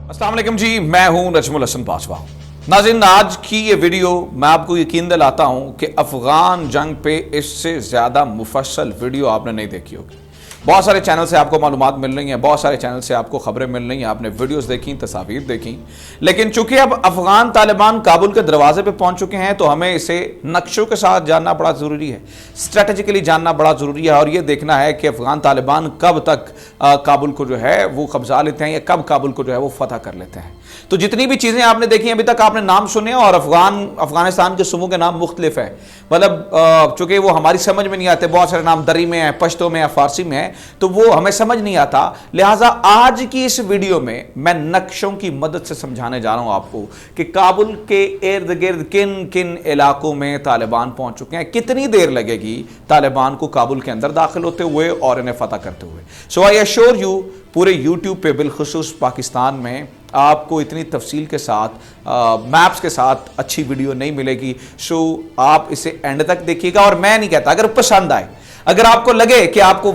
अस्सलाम वालेकुम जी, मैं हूं नजमुल हसन बाजवा। नाज़रीन, आज की ये वीडियो मैं आपको यकीन दिलाता हूं कि अफगान जंग पे इससे ज़्यादा मुफस्सल वीडियो आपने नहीं देखी होगी। बहुत सारे चैनल से आपको मालूमात मिल रही हैं, बहुत सारे चैनल से आपको खबरें मिल रही हैं, आपने वीडियोस देखी, तस्वीर देखी, लेकिन चूंकि अब अफगान तालिबान काबुल के दरवाजे पे पहुंच चुके हैं तो हमें इसे नक्शों के साथ जानना बड़ा ज़रूरी है, स्ट्रेटेजिकली जानना बड़ा ज़रूरी है और ये देखना है कि अफगान तालिबान कब तक काबुल को जो है वो कब्जा लेते हैं या कब काबुल को जो है वो फतह कर लेते हैं। तो जितनी भी चीज़ें आपने देखी अभी तक, आपने नाम सुने और अफगानिस्तान के सूबों के नाम मुख्तलिफ है, मतलब चूंकि वो हमारी समझ में नहीं आते, बहुत सारे नाम दरी में है, पश्तो में है, फारसी में है, तो वो हमें समझ नहीं आता। लिहाजा आज की इस वीडियो में मैं नक्शों की मदद से समझाने जा रहा हूं आपको कि काबुल के इर्द गिर्द किन किन इलाकों में तालिबान पहुंच चुके हैं, कितनी देर लगेगी तालिबान को काबुल के अंदर दाखिल होते हुए और इन्हें फतह करते हुए। सो आई एश्योर यू, पूरे यूट्यूब पे बिलखुसूस पाकिस्तान में आपको इतनी तफसील के साथ मैप्स के साथ अच्छी वीडियो नहीं मिलेगी। सो आप इसे एंड तक देखिएगा और मैं नहीं कहता, अगर पसंद आए, अगर आपको लगे कि आपको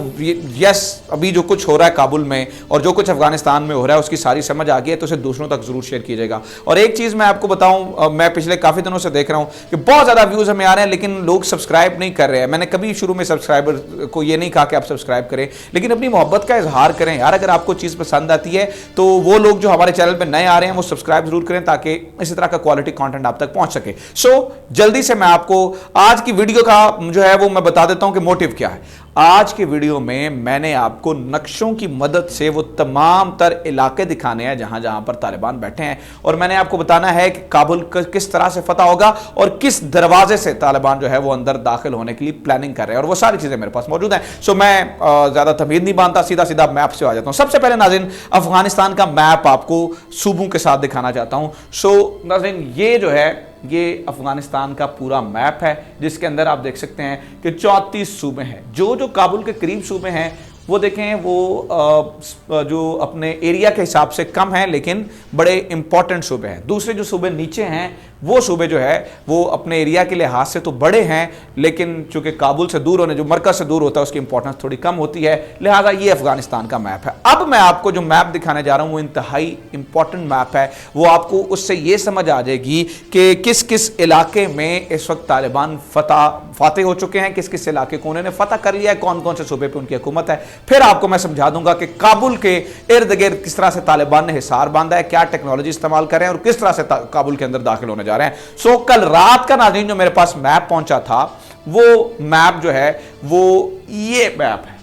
यस अभी जो कुछ हो रहा है काबुल में और जो कुछ अफगानिस्तान में हो रहा है उसकी सारी समझ आ गई है, तो उसे दूसरों तक जरूर शेयर कीजिएगा। और एक चीज़ मैं आपको बताऊं, मैं पिछले काफ़ी दिनों से देख रहा हूं कि बहुत ज़्यादा व्यूज़ हमें आ रहे हैं लेकिन लोग सब्सक्राइब नहीं कर रहे हैं। मैंने कभी शुरू में सब्सक्राइबर को ये नहीं कहा कि आप सब्सक्राइब करें, लेकिन अपनी मोहब्बत का इजहार करें यार। अगर आपको चीज़ पसंद आती है तो वो लोग जो हमारे चैनल पर नए आ रहे हैं वो सब्सक्राइब जरूर करें ताकि इसी तरह का क्वालिटी कॉन्टेंट आप तक पहुँच सके। सो जल्दी से मैं आपको आज की वीडियो का जो है वो मैं बता देता हूँ कि मोटिव क्या है। आज के वीडियो में मैंने आपको नक्शों की मदद से वो तमाम तर इलाके दिखाने हैं जहां जहां पर तालिबान बैठे हैं और मैंने आपको बताना है कि काबुल किस तरह से फतह होगा और किस दरवाजे से तालिबान जो है वो अंदर दाखिल होने के लिए प्लानिंग कर रहे हैं, और वो सारी चीजें मेरे पास मौजूद हैं। सो मैं ज्यादा तमीद नहीं बांधता, सीधा सीधा मैप से आ जाता हूं। सबसे पहले नाज़रीन, अफगानिस्तान का मैप आपको सूबों के साथ दिखाना चाहता हूं। सो नाज़रीन, ये जो है ये अफगानिस्तान का पूरा मैप है जिसके अंदर आप देख सकते हैं कि 34 सूबे हैं। जो काबुल के करीब सूबे हैं वो देखें, वो जो अपने एरिया के हिसाब से कम है लेकिन बड़े इंपॉर्टेंट सूबे हैं। दूसरे जो सूबे नीचे हैं वो सूबे जो है वो अपने एरिया के लिहाज से तो बड़े हैं लेकिन चूंकि काबुल से दूर होने, जो मरकज से दूर होता है उसकी इंपॉर्टेंस थोड़ी कम होती है। लिहाजा ये अफगानिस्तान का मैप है। अब मैं आपको जो मैप दिखाने जा रहा हूं वो इंतहाई इंपॉर्टेंट मैप है। वो आपको उससे ये समझ आ जाएगी कि किस किस इलाके में इस वक्त तालिबान फाते हो चुके हैं, किस किस इलाके को उन्होंने फतह कर लिया है, कौन कौन से सूबे पर उनकी हुकूमत है। फिर आपको मैं समझा दूंगा कि काबुल के इर्द गिर्द किस तरह से तालिबान ने हिसार बांधा है, क्या टेक्नोलॉजी इस्तेमाल कर रहे हैं और किस तरह से काबुल के अंदर दाखिल होने जा रहे हैं। सो कल रात का नाज़रीन जो मेरे पास मैप पहुंचा था वो मैप जो है वो ये मैप है।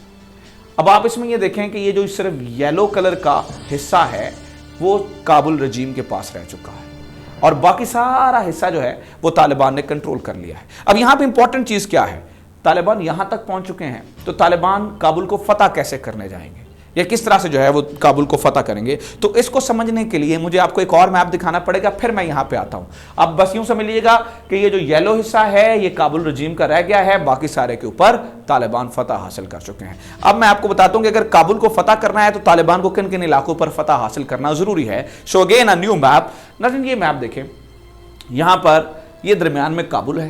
अब आप इसमें ये देखें कि ये जो सिर्फ येलो कलर का हिस्सा है वो काबुल रजीम के पास रह चुका है और बाकी सारा हिस्सा जो है वो तालिबान ने कंट्रोल कर लिया है। अब यहां पे इंपॉर्टेंट चीज क्या है, तालिबान यहां तक पहुंच चुके हैं तो तालिबान काबुल को फतह कैसे करने जाएंगे या किस तरह से जो है वो काबुल को फतह करेंगे, तो इसको समझने के लिए मुझे आपको एक और मैप दिखाना पड़ेगा। फिर मैं यहां पे आता हूं। अब बस यूं समझ लीजिएगा कि ये जो येलो हिस्सा है ये काबुल रजीम का रह गया है, बाकी सारे के ऊपर तालिबान फतह हासिल कर चुके हैं। अब मैं आपको बताता हूं कि अगर काबुल को फतह करना है तो तालिबान को किन किन इलाकों पर फतह हासिल करना जरूरी है। So again a new map. नाज़रीन, ये मैप देखें, यहां पर ये दरमियान में काबुल है।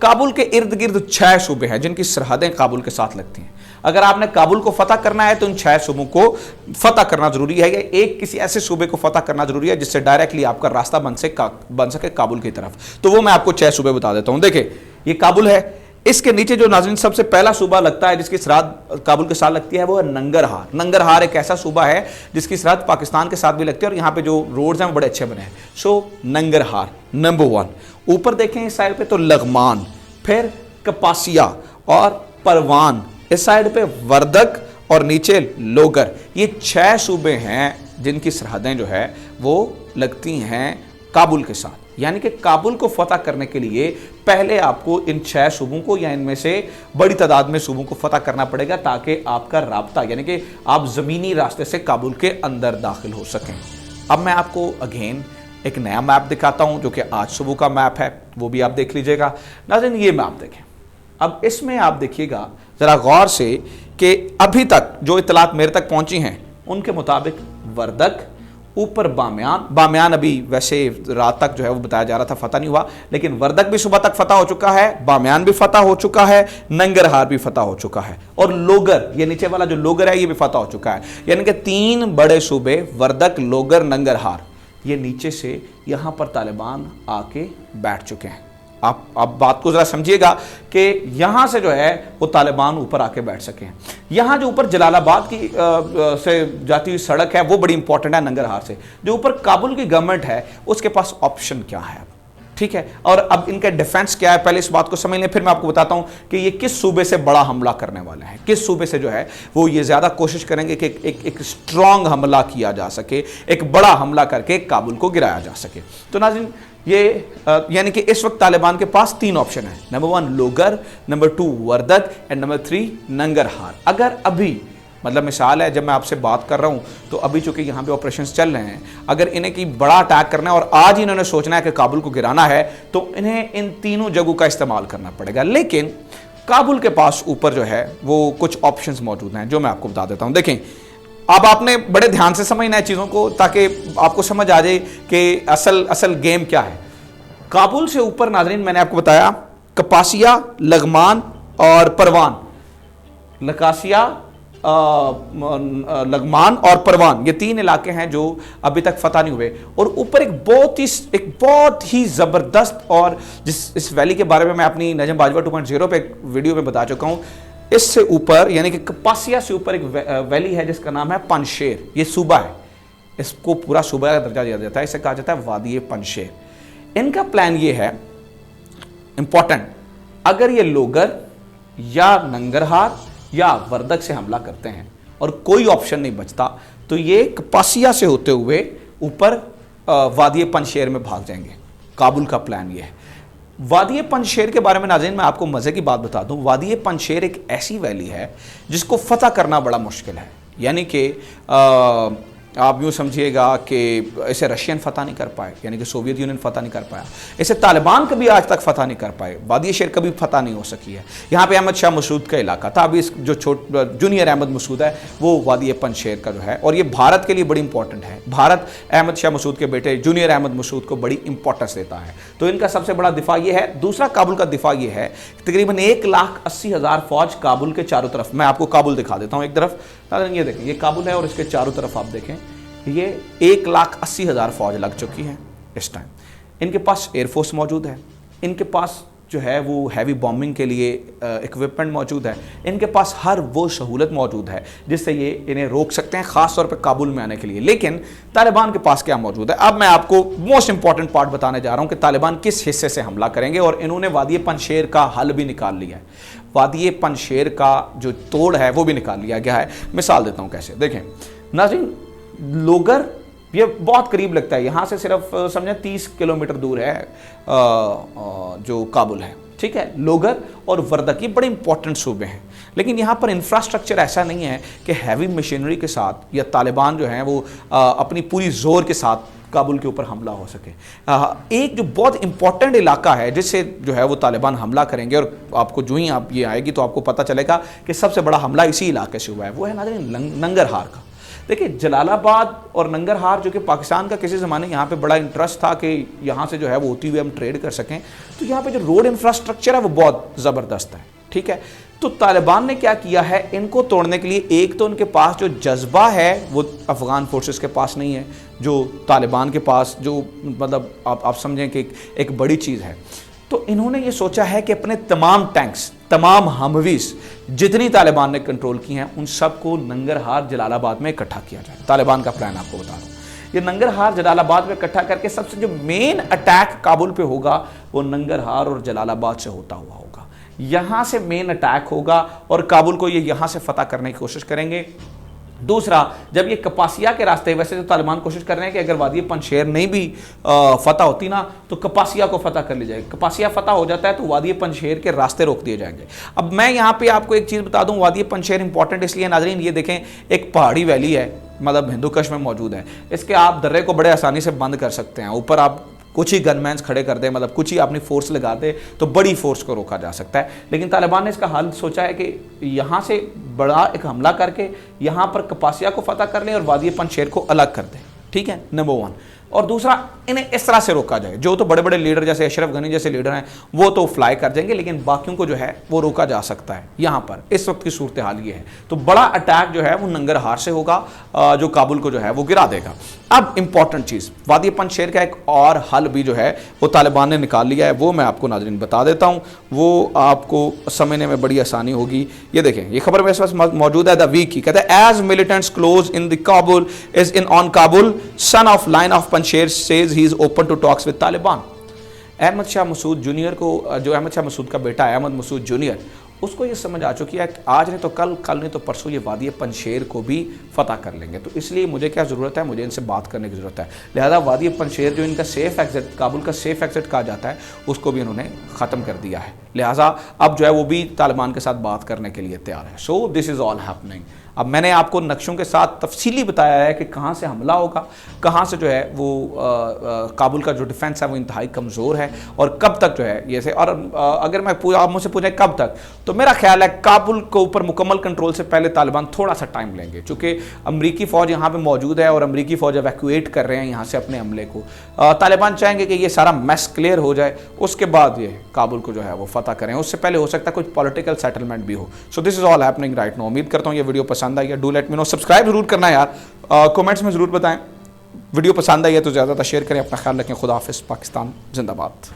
काबुल के इर्द गिर्द 6 सूबे हैं जिनकी सरहदें काबुल के साथ लगती हैं। अगर आपने काबुल को फतह करना है तो इन 6 सूबों को फतह करना जरूरी है, या एक किसी ऐसे सूबे को फतह करना जरूरी है जिससे डायरेक्टली आपका रास्ता बन सके काबुल की तरफ। तो वो मैं आपको 6 सूबे बता देता हूं। देखिए, ये काबुल है, इसके नीचे जो नाज़रीन सबसे पहला सूबा लगता है जिसकी सरहद काबुल के साथ लगती है वो है नंगरहार। नंगरहार एक ऐसा सूबा है जिसकी सरहद पाकिस्तान के साथ भी लगती है और यहाँ पे जो रोड्स हैं वो बड़े अच्छे बने हैं। सो नंगरहार नंबर 1। ऊपर देखें इस साइड पे तो लग़मान, फिर कपासिया और परवान, इस साइड पे वर्दक और नीचे लोगर। ये 6 सूबे हैं जिनकी सरहदें जो है वो लगती हैं काबुल के साथ। यानी कि काबुल को फतह करने के लिए पहले आपको इन 6 सूबों को या इनमें से बड़ी तादाद में सूबों को फतह करना पड़ेगा ताकि आपका राब्ता यानी कि आप ज़मीनी रास्ते से काबुल के अंदर दाखिल हो सकें। अब मैं आपको अगेन एक नया मैप दिखाता हूं जो कि आज सुबह का मैप है, वो भी आप देख लीजिएगा। नाज़रीन, ये मैप देखें। अब इसमें आप देखिएगा ज़रा गौर से कि अभी तक जो इत्तलात मेरे तक पहुंची हैं उनके मुताबिक वर्दक ऊपर बामियान अभी वैसे रात तक जो है वो बताया जा रहा था फतह नहीं हुआ, लेकिन वर्दक भी सुबह तक फतह हो चुका है, बामियान भी फतह हो चुका है, नंगरहार भी फतह हो चुका है, और लोगर, ये नीचे वाला जो लोगर है ये भी फतह हो चुका है। यानी कि 3 बड़े सूबे वर्दक, लोगर, नंगरहार, ये नीचे से यहां पर तालिबान आके बैठ चुके हैं। आप बात को जरा समझिएगा कि यहां से जो है वो तालिबान ऊपर आके बैठ सके हैं। यहां जो ऊपर जलालाबाद की से जाती हुई सड़क है वो बड़ी इंपॉर्टेंट है नंगरहार से। जो ऊपर काबुल की गवर्नमेंट है उसके पास ऑप्शन क्या है, ठीक है, और अब इनका डिफेंस क्या है, पहले इस बात को समझ लें, फिर मैं आपको बताता हूं कि ये किस सूबे से बड़ा हमला करने वाले हैं, किस सूबे से जो है वो ये ज्यादा कोशिश करेंगे कि एक स्ट्रांग हमला किया जा सके, एक बड़ा हमला करके काबुल को गिराया जा सके। तो नाज़रीन, ये यानी कि इस वक्त तालिबान के पास 3 ऑप्शन है, number 1 Logar, number 2 Wardak and number 3 Nangarhar. अगर अभी मतलब मिसाल है, जब मैं आपसे बात कर रहा हूं तो अभी चूंकि यहां पे ऑपरेशंस चल रहे हैं, अगर इन्हें की बड़ा अटैक करना है और आज ही इन्होंने सोचना है कि काबुल को गिराना है, तो इन्हें इन तीनों जगहों का इस्तेमाल करना पड़ेगा। लेकिन काबुल के पास ऊपर जो है वो कुछ ऑप्शंस मौजूद हैं जो मैं आपको बता देता हूं। देखें, अब आपने बड़े ध्यान से समझना है चीज़ों को ताकि आपको समझ आ जाए कि असल गेम क्या है। काबुल से ऊपर नाज़रीन मैंने आपको बताया कपासिया, लगमान और परवान, लकासिया, लगमान और परवान, ये 3 इलाके हैं जो अभी तक फतह नहीं हुए। और ऊपर एक बहुत ही ज़बरदस्त, और इस वैली के बारे में मैं अपनी नजम बाजवा 2.0 पे एक वीडियो में बता चुका हूँ। इससे ऊपर यानी कि कपासिया से ऊपर एक वैली है जिसका नाम है पंजशेर, ये सूबा है, इसको पूरा सूबा का दर्जा दिया जाता है, इसे कहा जाता है वादी पंजशेर। इनका प्लान ये है इंपॉर्टेंट, अगर ये लोगर या नंगरहार या वर्दक से हमला करते हैं और कोई ऑप्शन नहीं बचता, तो ये कपासिया से होते हुए ऊपर वादी पंजशेर में भाग जाएंगे। काबुल का प्लान ये है। वादी पंजशेर के बारे में नाज़रीन मैं आपको मज़े की बात बता दूं, वादी पंजशेर एक ऐसी वैली है जिसको फतह करना बड़ा मुश्किल है। यानी कि आप यूँ समझिएगा कि इसे रशियन फतह नहीं कर पाए, यानी कि सोवियत यूनियन फतह नहीं कर पाया, इसे तालिबान कभी आज तक फतह नहीं कर पाए, वादी शेर कभी फतह नहीं हो सकी है। यहाँ पे अहमद शाह मसूद का इलाका था, अभी इस जो जूनियर अहमद मसूद है वो वादी पंजशेर का जो है, और ये भारत के लिए बड़ी इंपॉर्टेंट है। भारत अहमद शाह मसूद के बेटे जूनियर अहमद मसूद को बड़ी इंपॉर्टेंस देता है, तो इनका सबसे बड़ा दिफा ये है। दूसरा काबुल का दिफा ये है, तकरीबन 1,80,000 फौज काबुल के चारों तरफ। मैं आपको काबुल दिखा देता हूँ एक तरफ, ये देखें, ये काबुल है और इसके चारों तरफ आप देखें ये 1,80,000 फौज लग चुकी है इस टाइम। इनके पास एयरफोर्स मौजूद है, इनके पास जो है वो हैवी बॉम्बिंग के लिए इक्विपमेंट मौजूद है, इनके पास हर वो सहूलत मौजूद है जिससे ये इन्हें रोक सकते हैं, ख़ास तौर पे काबुल में आने के लिए। लेकिन तालिबान के पास क्या मौजूद है? अब मैं आपको मोस्ट इंपॉर्टेंट पार्ट बताने जा रहा हूँ कि तालिबान किस हिस्से से हमला करेंगे, और इन्होंने वादी पंजशेर का हल भी निकाल लिया है। वादी पंजशेर का जो तोड़ है वो भी निकाल लिया गया है। मिसाल देता हूँ कैसे, देखें नाज़रीन, लोगर ये बहुत करीब लगता है, यहाँ से सिर्फ समझें 30 किलोमीटर दूर है जो काबुल है, ठीक है। लोगर और वर्दक ये बड़े इंपॉर्टेंट सूबे हैं, लेकिन यहाँ पर इंफ्रास्ट्रक्चर ऐसा नहीं है कि हैवी मशीनरी के साथ या तालिबान जो है वो अपनी पूरी जोर के साथ काबुल के ऊपर हमला हो सके। एक जो बहुत इंपॉर्टेंट इलाका है जिससे जो है वो तालिबान हमला करेंगे, और आपको जो ही आप ये आएगी तो आपको पता चलेगा कि सबसे बड़ा हमला इसी इलाके से हुआ है, वो है नाज़रीन नंगरहार का। देखिए, जलालाबाद और नंगरहार जो कि पाकिस्तान का किसी ज़माने यहाँ पे बड़ा इंटरेस्ट था कि यहाँ से जो है वो होती हुई हम ट्रेड कर सकें, तो यहाँ पे जो रोड इंफ्रास्ट्रक्चर है वो बहुत ज़बरदस्त है, ठीक है। तो तालिबान ने क्या किया है, इनको तोड़ने के लिए एक तो उनके पास जो जज्बा है वो अफ़गान फोर्सेस के पास नहीं है, जो तालिबान के पास जो मतलब आप समझें कि एक बड़ी चीज़ है। तो इन्होंने ये सोचा है कि अपने तमाम टैंक्स, तमाम हमवीज़ जितनी तालिबान ने कंट्रोल की हैं उन सबको नंगरहार जलालाबाद में इकट्ठा किया जाए। तालिबान का प्लान आपको बता रहा हूँ, ये नंगरहार जलालाबाद में इकट्ठा करके सबसे जो मेन अटैक काबुल पे होगा वो नंगरहार और जलालाबाद से होता हुआ होगा। यहाँ से मेन अटैक होगा और काबुल को ये यहाँ से फतह करने की कोशिश करेंगे। दूसरा, जब ये कपासिया के रास्ते, वैसे तो तालिबान कोशिश कर रहे हैं कि अगर वादी पंजशेर नहीं भी फतह होती ना तो कपासिया को फतह कर ली जाएगी। कपासिया फतह हो जाता है तो वादी पंजशेर के रास्ते रोक दिए जाएंगे। अब मैं यहाँ पे आपको एक चीज़ बता दूँ, वादी पंजशेर इंपॉर्टेंट इसलिए नाज़रीन, ये देखें एक पहाड़ी वैली है, मतलब हिंदू कश में मौजूद है, इसके आप दर्रे को बड़े आसानी से बंद कर सकते हैं। ऊपर आप कुछ ही गनमैन्स खड़े कर दे, मतलब कुछ ही अपनी फोर्स लगा दे तो बड़ी फोर्स को रोका जा सकता है। लेकिन तालिबान ने इसका हल सोचा है कि यहाँ से बड़ा एक हमला करके यहाँ पर कपासिया को फतह कर लें और वादी पंजशेर को अलग कर दें। ٹھیک ہے، نمبر 1. اور دوسرا انہیں اس طرح سے روکا جائے، جو تو بڑے بڑے لیڈر جیسے اشرف غنی جیسے لیڈر ہیں وہ تو فلائی کر جائیں گے، لیکن باقیوں کو جو ہے وہ روکا جا سکتا ہے. یہاں پر اس وقت کی صورتحال یہ ہے. تو بڑا اٹیک جو ہے وہ ننگرہار سے ہوگا جو کابل کو جو ہے وہ گرا دے گا. اب امپورٹنٹ چیز، وادی پنج شیر کا ایک اور حل بھی جو ہے وہ طالبان نے نکال لیا ہے، وہ میں آپ کو ناظرین بتا دیتا ہوں، وہ آپ کو سمجھنے میں بڑی آسانی ہوگی. یہ دیکھیں، یہ خبر میرے پاس موجود ہے دا ویک کی، کہتے ہیں as militants close in the Kabul is in on Kabul son of lion of Panjshir says he is open to talks with Taliban. Ahmad Shah Massoud junior کو، جو احمد شاہ مسعود کا بیٹا ہے احمد مسعود جونیئر، اس کو یہ سمجھ آ چکی ہے کہ آج نہیں تو کل، کل نہیں تو پرسوں یہ وادی پنشیر کو بھی فتح کر لیں گے. تو اس لیے مجھے کیا ضرورت ہے، مجھے ان سے بات کرنے کی ضرورت ہے. لہذا وادی پنشیر جو ان کا سیف ایگزٹ، کابل کا سیف ایگزٹ کہا جاتا ہے، اس کو بھی انہوں نے ختم کر دیا ہے. لہذا اب جو ہے وہ بھی طالبان کے ساتھ بات کرنے کے لیے تیار ہے. سو دس از آل ہیپننگ. اب میں نے آپ کو نقشوں کے ساتھ تفصیلی بتایا ہے کہ کہاں سے حملہ ہوگا، کہاں سے جو ہے وہ کابل کا جو ڈیفنس ہے وہ انتہائی کمزور ہے، اور کب تک جو ہے یہ سے. اور اگر میں آپ مجھ سے پوچھیں کب تک، تو میرا خیال ہے کابل کے اوپر مکمل کنٹرول سے پہلے طالبان تھوڑا سا ٹائم لیں گے، چونکہ امریکی فوج یہاں پہ موجود ہے اور امریکی فوج ایویکویٹ کر رہے ہیں یہاں سے اپنے عملے کو. طالبان چاہیں گے کہ یہ سارا میس کلیئر ہو جائے، اس کے بعد یہ کابل کو جو ہے وہ فتح کریں. اس سے پہلے ہو سکتا ہے کچھ پولیٹیکل سیٹلمنٹ بھی ہو. So this is all happening right now. امید کرتا ہوں یہ ویڈیو پسند آئی ہے. Do let me know. Subscribe ضرور کرنا ہے یار، کمنٹس میں ضرور بتائیں. ویڈیو پسند آئی ہے تو زیادہ تر شیئر کریں. اپنا خیال رکھیں. خدا حافظ. پاکستان زندہ باد.